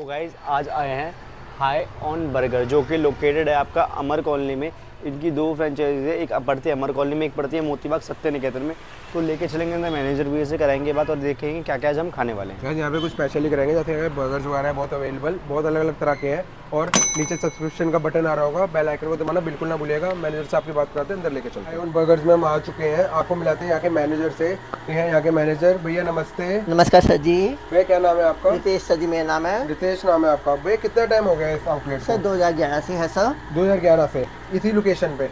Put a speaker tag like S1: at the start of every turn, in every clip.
S1: Guys आज आए हैं हाई ऑन बर्गर जो कि लोकेटेड है आपका अमर कॉलोनी में। इनकी दो फ्रेंचाइज है, एक पड़ती है अमर कॉलोनी में, एक पड़ती है मोतीबाग सत्य निकेतन में। तो लेके चलेंगे अंदर, मैनेजर भी से कराएंगे बात और देखेंगे क्या क्या आज हम खाने वाले हैं।
S2: यहाँ पे कुछ स्पेशल ही करेंगे, जैसे बर्गर्स वगैरह बहुत अवेलेबल, बहुत अलग अलग तरह के हैं। और नीचे सब्सक्रिप्शन का बटन आ रहा होगा, बेल आइकन को दबाना बिल्कुल ना भूलिएगा। मैनेजर से आपकी बात कराते हैं, अंदर लेके चलते हैं। उन बर्गर्स में हम आ चुके हैं, आपको मिलाते हैं यहाँ के मैनेजर से। ये हैं यहाँ के मैनेजर। भैया नमस्ते।
S3: नमस्कार सर जी।
S2: भैया क्या नाम है आपका?
S3: रितेश सर जी मेरा नाम है।
S2: रितेश नाम है आपका। भैया कितना टाइम हो गया इस आउटलेट
S3: सर 2011 से है सर।
S2: 2011 से इसी लोकेशन पे?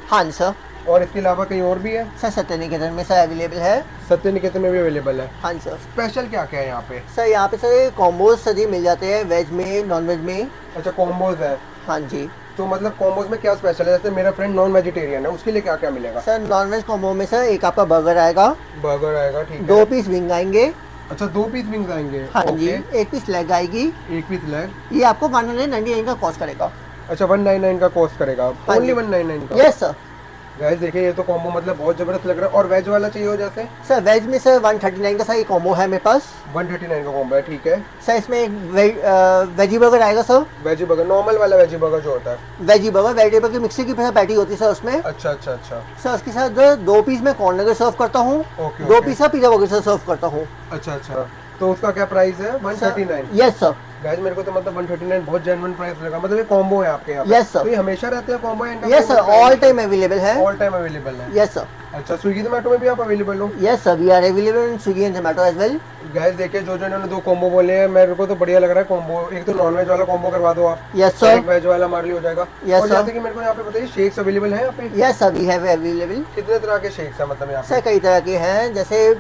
S3: हाँ जी सर।
S2: और इसके अलावा कहीं और भी है?
S3: सर सत्य निकेतन में सर अवेलेबल है।
S2: सत्य निकेतन में भी अवेलेबल है?
S3: हाँ जी सर।
S2: स्पेशल क्या क्या है यहाँ पे?
S3: सर यहाँ पे सर कॉम्बोज सर जी मिल जाते हैं, वेज में नॉन वेज में।
S2: अच्छा कॉम्बोज है।
S3: हाँ जी।
S2: तो मतलब कॉम्बोज में क्या स्पेशल है? जैसे मेरा फ्रेंड नॉन वेजिटेरियन है, उसके लिए क्या क्या मिलेगा?
S3: सर नॉन वेज कॉम्बो में सर एक आपका बर्गर आएगा,
S2: बर्गर आएगा, ठीक है।
S3: 2 पीस विंग आएंगे।
S2: अच्छा 2 पीस विंग्स आएंगे?
S3: हाँ जी।
S2: ओके।
S3: 1 पीस लेग आएगी।
S2: 1 पीस लेग।
S3: ये आपको 199 का कॉस्ट करेगा।
S2: अच्छा 199 का कॉस्ट करेगा?
S3: हाँ
S2: ओनली
S3: जी।
S2: 199 का?
S3: Yes sir.
S2: गाइस देखिए ये तो कॉम्बो मतलब बहुत जबरदस्त लग रहा है। और वेज वाला चाहिए हो जैसे?
S3: सर वेज में सर 139 का सर ये कॉम्बो है मेरे पास।
S2: 139 का कॉम्बो है, ठीक है।
S3: सर इसमें एक वेजी बर्गर आएगा सर।
S2: वेजी बर्गर, नॉर्मल वाला वेजी बर्गर जो होता है?
S3: वेजी बर्गर वेजिटेबल की मिक्सर की पैटी होती है सर उसमें।
S2: अच्छा अच्छा अच्छा।
S3: सर उसके साथ 2 पीस में कॉर्न नगेट सर्व करता हूँ,
S2: ओके
S3: 2
S2: ओके।
S3: पीस का पिज़्ज़ा बर्गर सर्व करता हूँ।
S2: अच्छा अच्छा। तो उसका क्या प्राइस है? 139?
S3: Yes sir.
S2: गाइस मेरे को तो मतलब 139 बहुत जेन्युइन प्राइस लगा। मतलब ये कॉम्बो है आपके यहाँ पे?
S3: Yes, sir.
S2: तो ये हमेशा रहते हैं combo?
S3: Yes sir, all time available है।
S2: ऑल टाइम अवेलेबल है?
S3: Yes sir.
S2: अच्छा स्विगी जोमेटो में भी आप अवेलेबल हो?
S3: Yes sir, we are available in Swiggy and Zomato as well.
S2: Guys देखिए जो जो इन्होंने 2 कॉम्बो बोले हैं, मेरे को तो बढ़िया लग रहा है कॉम्बो। एक तो नॉन वेज वाला कॉम्बो करवा दो आप।
S3: यस
S2: और
S3: सर।
S2: एक वेज वाला हमारे लिए हो जाएगा।
S3: Yes,
S2: और
S3: sir.
S2: जैसे कि मेरे को यहाँ पे बताइए शेक्स अवेलेबल है यहाँ पे?
S3: Yes sir, we have available.
S2: कितने तरह के शेक्स है मतलब यहाँ पे?
S3: सर कई तरह के हैं, जैसे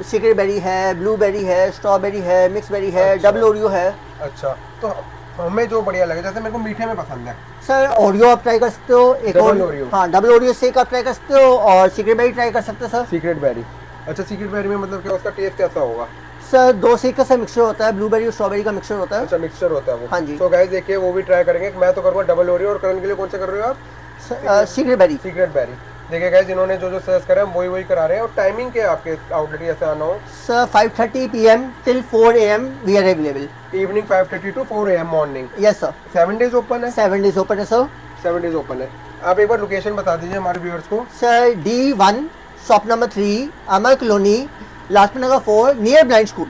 S3: सीक्रेट बेरी है, ब्लूबेरी है, स्ट्रॉबेरी है, मिक्स बेरी है,
S2: अच्छा।
S3: डबल ओरियो है।
S2: अच्छा तो हमें जो बढ़िया लगे, जैसे मेरे को मीठे में पसंद है।
S3: सर ओरियो आप ट्राई कर सकते हो, एक
S2: Double
S3: और
S2: Oreo।
S3: हाँ डबल ओरियो शेक आप ट्राई कर सकते हो, और सीक्रेट बेरी ट्राई कर सकते हो सर।
S2: Secret berry. अच्छा सीक्रेट बेरी में मतलब क्या उसका टेस्ट कैसा होगा?
S3: सर 2 शेक का सर मिक्सचर होता है, ब्लूबेरी और स्ट्रॉबेरी का मिक्सचर होता है।
S2: अच्छा मिक्सचर होता है वो?
S3: हाँ जी।
S2: तो गाइस देखिए वो भी ट्राई करेंगे। मैं तो करूँगा डबल ओरियो। और करण के लिए कौन सा कर रहे हो आप?
S3: Secret berry.
S2: Secret berry. देखिए गाइस इन्होंने जो जो सर्च करा है वही करा रहे हैं। और टाइमिंग क्या है आपके आउटलेट ऐसे आना हो?
S3: Sir 5:30 PM till 4 AM we are available.
S2: Evening 5:30 to 4 AM morning?
S3: Yes sir.
S2: 7 days open है?
S3: 7 डेज ओपन है सर।
S2: 7 डेज ओपन है। आप एक बार लोकेशन बता दीजिए हमारे व्यूअर्स को।
S3: सर D1 शॉप नंबर 3 अमर colony Lajpat Nagar 4 near blind school.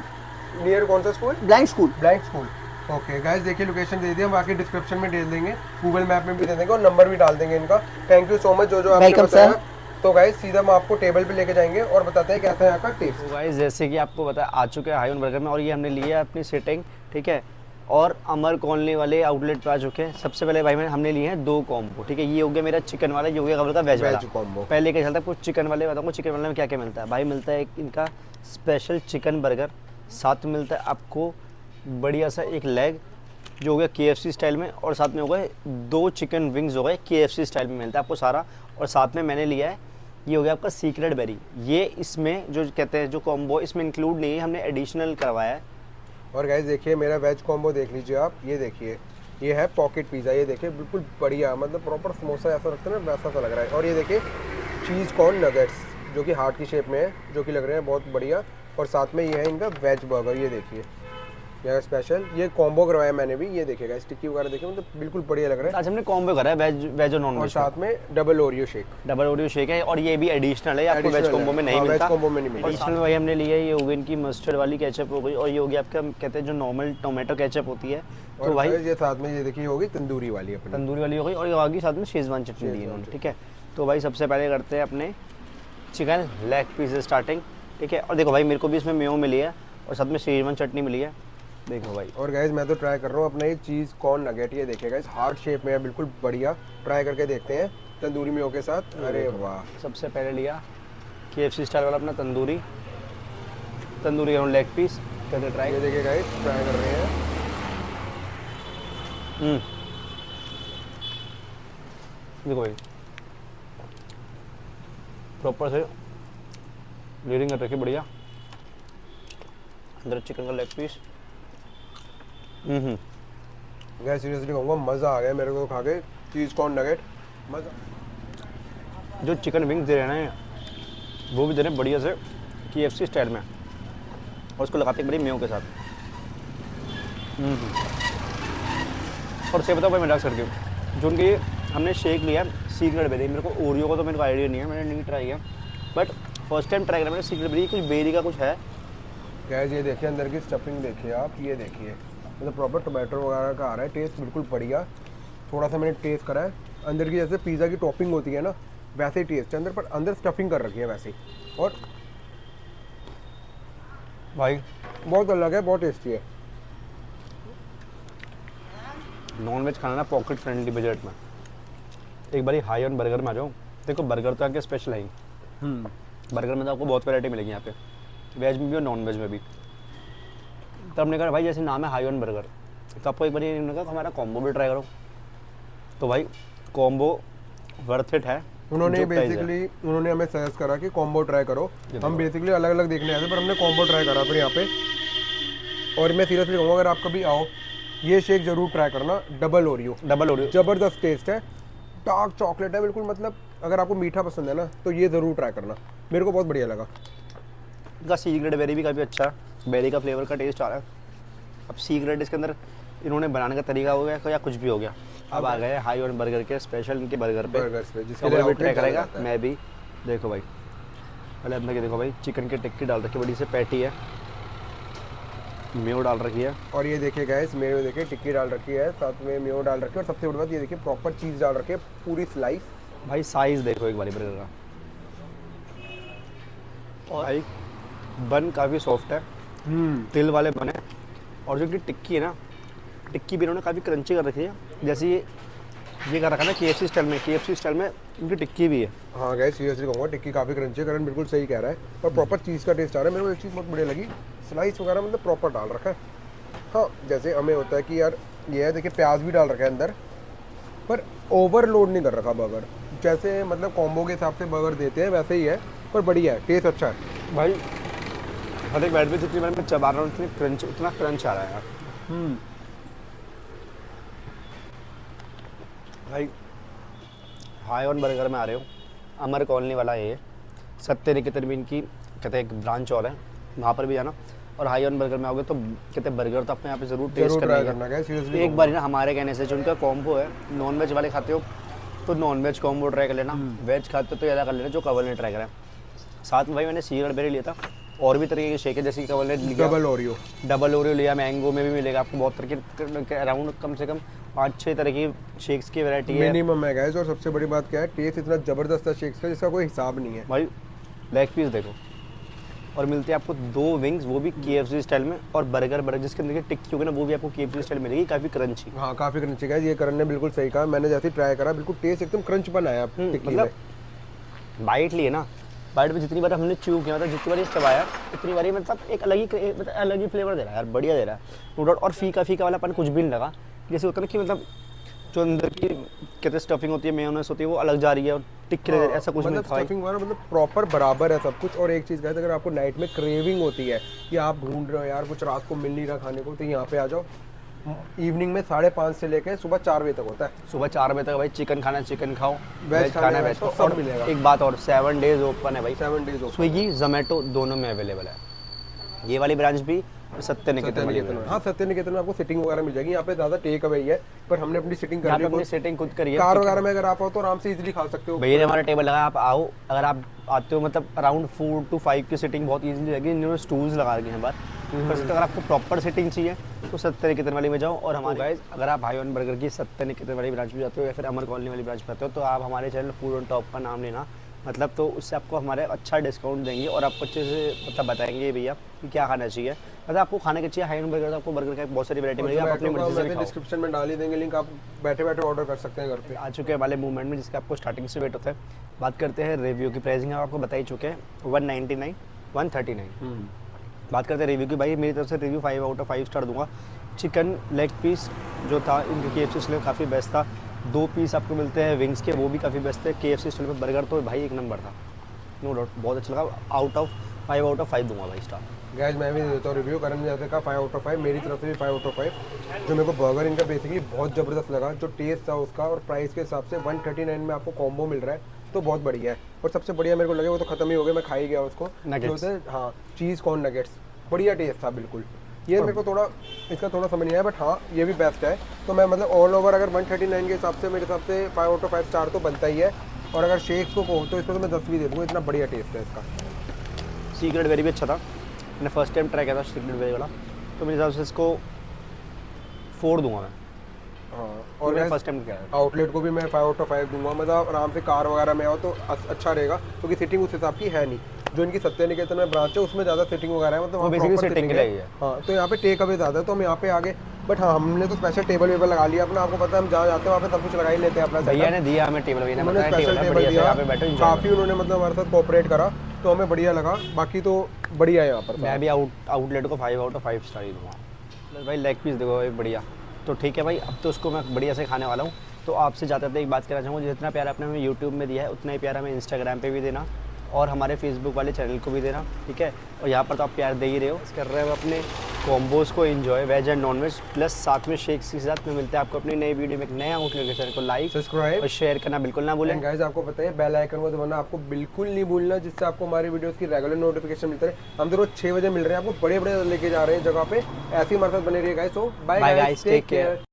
S2: Near कौन सा school?
S3: Blind school.
S2: Blind school. Okay guys देखिए लोकेशन दे दिया, बाकी डिस्क्रिप्शन में दे देंगे, गूगल मैप में भी दे देंगे और नंबर भी डाल देंगे इनका। थैंक यू सो मच जो आपने
S3: Welcome,
S2: बताया।
S3: sir.
S2: तो गाइस सीधा हम आपको टेबल पे लेके जाएंगे और बताते हैं कैसा है यहाँ का टेस्ट।
S1: तो गाइस जैसे कि आपको पता है आ चुके हैं हाई ऑन बर्गर में, और ये हमने लिया है अपनी सिटिंग, ठीक है। और अमर कॉलोनी वाले आउटलेट पे आ चुके हैं। सबसे पहले भाई हमने लिए हैं 2 कॉम्बो, ठीक है। ये हो गया मेरा चिकन वाला, ये हो गया कबर का वेज वाला
S2: कॉम्बो।
S1: पहले क्या चलता है, कुछ चिकन वाले बताऊँ चिकन वाले में क्या क्या मिलता है। भाई मिलता है एक इनका स्पेशल चिकन बर्गर, साथ में मिलता है आपको बढ़िया सा एक लेग जो हो गया KFC स्टाइल में, और साथ में हो गए 2 चिकन विंग्स हो गए KFC स्टाइल में मिलता है आपको सारा। और साथ में मैंने लिया है ये हो गया आपका सीक्रेट बेरी। ये इसमें जो कहते हैं जो कॉम्बो इसमें इंक्लूड नहीं है, हमने एडिशनल करवाया है।
S2: और गाइस देखिए मेरा वेज कॉम्बो देख लीजिए आप। ये देखिए ये है पॉकेट पिज़्ज़ा। ये देखिए बिल्कुल बढ़िया, मतलब प्रॉपर समोसा ऐसा रखते हैं ना वैसा सा लग रहा है। और ये देखिए चीज़ कॉर्न नगेट्स जो कि हार्ट की शेप में है, जो कि लग रहे हैं बहुत बढ़िया। और साथ में ये है इनका वेज बर्गर। ये देखिए यहाँ स्पेशल ये कॉम्बो करवाया मैंने भी। ये देखिएगा स्टिक्की वगैरह देखिए, मतलब बिल्कुल बढ़िया लग रहा है।
S1: आज हमने कॉम्बो करा है वेज और नॉन
S2: और
S1: वेज,
S2: साथ में double Oreo shake.
S1: Double Oreo shake है, और ये भी एडिशनल है, आपको वेज
S2: Additional
S1: कॉम्बो
S2: है।
S1: में नहीं
S2: हाँ,
S1: मिलता।
S2: वेज कॉम्बो में नहीं मिलता।
S1: एडिशनल भाई हमने लिया है, ये हो गई इनकी मस्टर्ड वाली केचप हो गई, और ये हो गया आपका कहते हैं जो नॉर्मल टोमेटो केचप होती है। तो
S2: और
S1: भाई
S2: ये साथ में ये देखिए होगी तंदूरी वाली अपनी।
S1: तंदूरी वाली हो गई, और ये आगे साथ में शेजवान चटनी दी इन्होंने, ठीक है। तो भाई सबसे पहले करते हैं अपने चिकन लेग पीस स्टार्टिंग, ठीक है। और देखो भाई मेरे को भी इसमें मेयो मिली है और साथ में शेजवान चटनी मिली है, देखो भाई।
S2: और गाइस मैं तो ट्राई कर रहा हूँ अपना ये चीज़ कॉर्न नगेट। ये देखिए गाइस हार्ट शेप में है, बिल्कुल बढ़िया। ट्राई करके देखते हैं तंदूरी मेयो के साथ। अरे वाह।
S1: सबसे पहले लिया KFC स्टाइल वाला अपना तंदूरी लेग पीस, करते ट्राई।
S2: ये देखिए गाइस ट्राई कर रहे हैं।
S1: देखो भाई प्रॉपर से लेयरिंग कर रखी बढ़िया, अंदर चिकन का लेग पीस।
S2: गाइस सीरियसली कहूँगा मज़ा आ गया मेरे को खा के चीज़ कॉर्न नगेट, मज़ा।
S1: जो चिकन विंग्स दे रहे हैं ना वो भी दे रहे हैं बढ़िया से KFC स्टाइल में, और उसको लगाते हैं बड़ी मेयो के साथ। और से बताओ भाई मजाक करके जो उनके हमने शेक लिया सीक्रेट बेरी, मेरे को ओरियो का तो मेरे को आइडिया नहीं है, मैंने नहीं ट्राई किया, बट फर्स्ट टाइम ट्राई करा मैंने सीक्रेट बेरी। कुछ बेरी का कुछ है
S2: गैस, ये देखिए अंदर की स्टफिंग देखिए आप, ये देखिए मतलब प्रॉपर टोमेटो वगैरह का आ रहा है, टेस्ट बिल्कुल बढ़िया। थोड़ा सा मैंने टेस्ट करा है, अंदर की जैसे पिज़्ज़ा की टॉपिंग होती है ना वैसे ही टेस्ट है अंदर, पर अंदर स्टफिंग कर रखी है वैसे ही, और
S1: भाई।
S2: बहुत अलग है, बहुत टेस्टी है।
S1: नॉन वेज खाना ना पॉकेट फ्रेंडली बजट में, एक बारी हाई ऑन बर्गर में आ जाओ। देखो बर्गर तो आके स्पेशल है ही, बर्गर में तो आपको बहुत वैरायटी मिलेगी यहाँ पे, वेज में भी और नॉन वेज में भी। तो हमने कहा भाई जैसे नाम है हाई ऑन बर्गर, तो आपको एक बार इन्होंने कहा हमारा कॉम्बो भी ट्राई करो। तो भाई कॉम्बो वर्थ इट है।
S2: उन्होंने
S1: जो price है।
S2: बेसिकली उन्होंने हमें सजेस्ट करा कि कॉम्बो ट्राई करो। हम बेसिकली अलग अलग देखने आए थे, पर हमने कॉम्बो ट्राई करा फिर यहाँ पे। और मैं सीरियसली कहूँगा अगर आप कभी आओ ये शेक जरूर ट्राई करना, डबल ओरियो, जबरदस्त टेस्ट है, डार्क चॉकलेट है बिल्कुल। मतलब अगर आपको मीठा पसंद है ना तो ये ज़रूर ट्राई करना, मेरे को बहुत बढ़िया लगा।
S1: इनका सीक्रेट बेरी भी काफ़ी अच्छा है, बेरी का फ्लेवर का टेस्ट आ रहा है। अब सीक्रेट इसके अंदर इन्होंने बनाने का तरीका हो गया या कुछ भी हो गया। अब आ गए हाई ऑन बर्गर के स्पेशल इनके बर्गर पे
S2: जिसके
S1: भी
S2: लिए
S1: ट्राई करेगा, मैं भी। देखो भाई पहले अंदर के देखो भाई, चिकन की टिक्की डाल रखी है, बड़ी से पैटी है, मेयो डाल रखी है,
S2: और ये देखिए गाइस मेयो देखिए टिक्की डाल रखी है, साथ में मेयो डाल रखी है, और सबसे बड़ी बात ये देखिए प्रॉपर चीज़ डाल रखी है, पूरी स्लाइस।
S1: भाई साइज देखो एक बारी बर्गर का, और भाई बन काफ़ी सॉफ्ट है, तिल वाले बन है। और जो कि टिक्की है ना, टिक्की भी इन्होंने काफ़ी क्रंची कर रखी है, जैसे ये कर रखा है ना KFC स्टाइल में, KFC स्टाइल में इनकी टिक्की भी है।
S2: हाँ गाइस सीरियसली कहूँगा टिक्की काफ़ी क्रंची है, करण बिल्कुल सही कह रहा है, और प्रॉपर चीज़ का टेस्ट आ रहा है। मेरे को एक चीज़ बहुत बढ़िया लगी, स्लाइस वगैरह मतलब प्रॉपर डाल रखा है। हाँ जैसे हमें होता है कि यार ये है, देखिए प्याज भी डाल रखा है अंदर, पर ओवरलोड नहीं कर रखा बर्गर, जैसे मतलब कॉम्बो के हिसाब से बर्गर देते हैं वैसे ही है, पर बढ़िया है, टेस्ट अच्छा है
S1: भाई। हर एक बैट में जितनी बार मैं चबा रहा हूँ उतना क्रंच आ रहा है यार। भाई हाई ऑन बर्गर में आ रहे हो, अमर कॉलोनी वाला ये सत्य निकेतन भी इनकी कहते हैं एक ब्रांच और है, वहाँ पर भी जाना। और हाई ऑन बर्गर में आओगे तो कहते हैं बर्गर तो आपने यहाँ पे ज़रूर टेस्ट करना है। एक बार ना हमारे कहने से जो उनका कॉम्बो है, नॉन वेज वाले खाते हो तो नॉन वेज कॉम्बो ट्राई कर लेना, वेज खाते हो तो ज़्यादा कर लेना जो कवल ने ट्राई करा है। साथ में भाई मैंने सीक्रेट बेरी लिया था, और भी तरीके के शेक है, जैसे कि कवल ने लिया डबल ओरियो लिया, मैंगो में भी मिलेगा आपको बहुत तरह के, अराउंड कम से कम 5-6 तरह की शेक्स की वैरायटी है
S2: मिनिमम है गाइस। और सबसे बड़ी बात क्या है, टेस्ट इतना ज़बरदस्त है शेक्स का जिसका कोई हिसाब नहीं है
S1: भाई। लेग पीस देखो, और मिलती है आपको 2 विंग्स, वो भी KFC स्टाइल में, और बर्गर जिसके अंदर की टिक्की होगी ना वो भी आपको KFC स्टाइल मिलेगी, काफ़ी क्रंची।
S2: हाँ काफ़ी क्रंची गाइस, ये करण ने बिल्कुल सही कहा, मैंने जैसे ट्राई करा बिल्कुल टेस्ट एकदम क्रंच बनाया टिक्की में।
S1: मतलब बाइट लिए ना, बाइट में जितनी बार हमने च्यू किया, मतलब जितनी बार चबाया उतनी बार मतलब एक अलग ही फ्लेवर दे रहा है यार, बढ़िया दे रहा है नो डाउट। और फीका वाला अपन कुछ भी नहीं लगा, जैसे होता है ना कि मतलब जो अंदर की कहते हैं स्टफिंग होती है, मेयोनेज़ होती है, वो अलग जा रही है, और टिक्की ऐसा कुछ
S2: मतलब
S1: नहीं
S2: स्टफिंग वाला मतलब प्रॉपर बराबर है सब कुछ। और एक चीज़ गाइस, अगर आपको नाइट में क्रेविंग होती है कि आप ढूंढ रहे हो यार कुछ रात को मिल नहीं रहा खाने को, तो यहाँ पे आ जाओ। इवनिंग में 5:30 से लेकर सुबह 4 बजे तक होता है।
S1: सुबह 4 बजे तक भाई चिकन खाना चिकन खाओ,
S2: वेज
S1: वेज खाना वेज
S2: खाओ,
S1: खाओ।
S2: सब
S1: और
S2: मिलेगा।
S1: एक बात और, 7 डेज ओपन है भाई,
S2: 7 डेज
S1: स्विगी जोमेटो दोनों में अवेलेबल है, ये वाली ब्रांच भी और सत्य निकेतन वाली
S2: में। हाँ सत्य निकेतन में आपको सिटिंग वगैरह मिल जाएगी, यहाँ पे ज़्यादा टेक अवे है, पर हमने अपनी सिटिंग कर ली,
S1: अपनी सेटिंग खुद करी है।
S2: कार वगैरह में अगर आप आओ तो आराम से इजीली खा सकते हो।
S1: भैया ने हमारा टेबल लगा, आप आओ, अगर आप आते हो मतलब अराउंड 4 to 5 की सिटिंग बहुत इजीली लगेगी, इन्होंने स्टूल्स लगा रखे हैं बाहर। पर अगर आपको प्रॉपर सिटिंग चाहिए तो सत्य निकेतन वाली में जाओ। और हमारे गाइस अगर आप हाई ऑन बर्गर की सत्य निकेतन वाली ब्रांच में जाते हो या फिर अमर कॉलोनी वाली ब्रांच में आते हो, तो आप हमारे चैनल फूड ऑन टॉप का नाम लेना, मतलब तो उससे आपको हमारे अच्छा डिस्काउंट देंगे, और आपको अच्छे से मतलब बताएंगे भैया कि क्या खाना चाहिए। मतलब आपको खाने के चाहिए हाई ऑन बर्गर, तो आपको बर्गर का बहुत सारी वैरायटी मिलेगी, आप अपनी मर्जी से भी खाओ।
S2: डिस्क्रिप्शन में डाल ही देंगे लिंक, आप बैठे बैठे ऑर्डर कर सकते हैं घर पे।
S1: आ चुके हैं वाले मूवमेंट में जिसका आपको स्टार्टिंग से वेट होता है। बात करते हैं रिव्यू की, प्राइसिंग आपको बता ही चुके हैं, 199, 139। बात करते हैं रिव्यू की, भाई मेरी तरफ से रिव्यू 5 आउट ऑफ 5 स्टार दूंगा। चिकन लेग पीस जो था इनके KFC स्टाइल में काफ़ी बेस्ट था, 2 पीस आपको मिलते हैं विंग्स के, वो भी काफ़ी बेस्ट थे। KFC स्टाइल में बर्गर तो भाई एक नंबर था, नो डाउट बहुत अच्छा लगा। 5 आउट ऑफ 5 दूंगा भाई स्टार।
S2: गैस मैं भी देता हूँ रिव्यू, करण जैसे का 5 आउट ऑफ 5, मेरी तरफ से भी 5 आउट ऑफ 5। जो मेरे को बर्गर इनका बेसिकली बहुत ज़बरदस्त लगा, जो टेस्ट था उसका और प्राइस के हिसाब से 139 में आपको कॉम्बो मिल रहा है, तो बहुत बढ़िया है। और सबसे बढ़िया मेरे को लगे वो तो ख़त्म ही हो गया, मैं खा ही गया उसको,
S1: नगेट्स।
S2: हाँ चीज़ कॉर्न नगेट्स, बढ़िया टेस्ट था बिल्कुल। ये मेरे को थोड़ा इसका थोड़ा समझ नहीं आया, बट हाँ ये भी बेस्ट है। तो मैं मतलब ऑल ओवर अगर 139 के हिसाब से मेरे हिसाब से 5 आउट ऑफ 5 स्टार तो बनता ही है। और अगर शेक्स को कहो तो इसको तो मैं 10 भी दे दूँगा, इतना बढ़िया टेस्ट है इसका।
S1: सीक्रेट वेरी भी अच्छा था, मैंने फर्स्ट टाइम ट्राई किया था सीक्रेट वेरी वाला, तो मेरे हिसाब से इसको 4 दूंगा मैं।
S2: हाँ
S1: और
S2: और
S1: मैंने
S2: guys,
S1: फर्स्ट टाइम किया है।
S2: आउटलेट को भी मैं 5 आउट ऑफ 5 दूंगा। मतलब आराम से कार वगैरह में आओ तो अच्छा रहेगा, क्योंकि सीटिंग उस हिसाब की है नहीं। जो इनकी सत्य निकेतन में ब्रांच है उसमें ज़्यादा सीटिंग वगैरह है, मतलब
S1: वो
S2: वहाँ
S1: बेसिकली
S2: proper
S1: सीटिंग के
S2: sitting
S1: लिए ही है।
S2: हाँ, तो यहाँ पे टेक अवे ज़्यादा है तो हम यहाँ पे आगे। बट हाँ, हमने तो स्पेशल टेबल वेबल लगा लिया अपना। आपको पता है हम जहाँ जाते हैं वहाँ पे सब कुछ लगा ही लेते हैं अपना
S1: भैया
S2: setup।
S1: ने दिया हमें टेबल, भैया ने
S2: उन्होंने
S1: बताया
S2: स्पेशल
S1: टेबल है
S2: टेबल
S1: बढ़िया से,
S2: दिया,
S1: यहाँ पे बैठो enjoy
S2: काफ़ी
S1: करो।
S2: उन्होंने मतलब हमारे साथ कोऑपरेट करा, तो हमें बढ़िया लगा। बाकी तो बढ़िया है यहाँ पर।
S1: मैं भी आउटलेट को 5 आउट ऑफ 5 स्टार ही दूंगा। प्लस भाई लेग पीस देखो भाई बढ़िया। तो ठीक है भाई, अब तो उसको मैं बढ़िया से खाने वाला हूँ। तो आपसे जाते जाते एक बात कहना चाहूँगा, जितना प्यार आपने हमें यूट्यूब में दिया है उतना ही प्यार हमें इंस्टाग्राम पे भी देना और हमारे फेसबुक वाले चैनल को भी देना, ठीक है। और यहाँ पर तो आप प्यार दे ही रहे हो, कर रहे हैं अपने कॉम्बोज़ को enjoy, veg and non veg, plus साथ में शेक्स के साथ में मिलते हैं आपको अपनी नई वीडियो में एक नया आउटलेट के चैनल को लाइक
S2: सब्सक्राइब
S1: और शेयर करना बिल्कुल ना भूलें।
S2: एंड गाइस आपको पता है बेल आइकन को दबाना आपको बिल्कुल नहीं भूलना, जिससे आपको हमारी वीडियोस की रेगुलर नोटिफिकेशन मिलता है। हम तो रोज 6 बजे मिल रहे हैं आपको, बड़े बड़े लेके जा रहे हैं जगह पे। ऐसे ही हमारे साथ बने रहिए guys. So bye
S1: Bye
S2: guys,
S1: guys,
S2: take
S1: take care.
S2: Care.